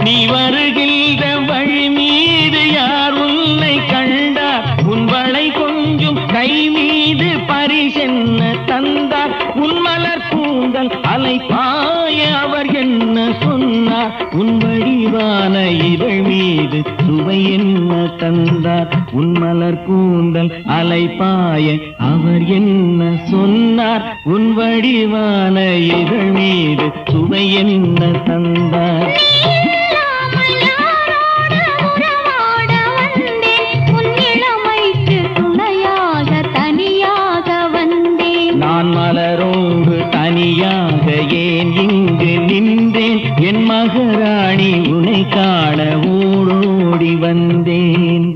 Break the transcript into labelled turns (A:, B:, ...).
A: நீ வருகின்ற வழி மீது யார் உன்னை கண்டார் உன் வளை கொஞ்சம் கை மீது பரிசென்ன தந்தார் உன் மலர் கூந்தல் அலை பாய அவர் என்ன சொன்னார் உன் வடிவான இதழ் மீது சுவை என்ன தந்தார் உன் மலர் கூந்தல் அலை பாய அவர் என்ன சொன்னார் உன் வடிவான இதழ் மீது சுவை என்ன தந்தார் நான் மலரோடு தனியாக ஏன் இங்கு நின்றேன் என் மகாராணி உன்னை காண ஓடோடி வந்தேன்.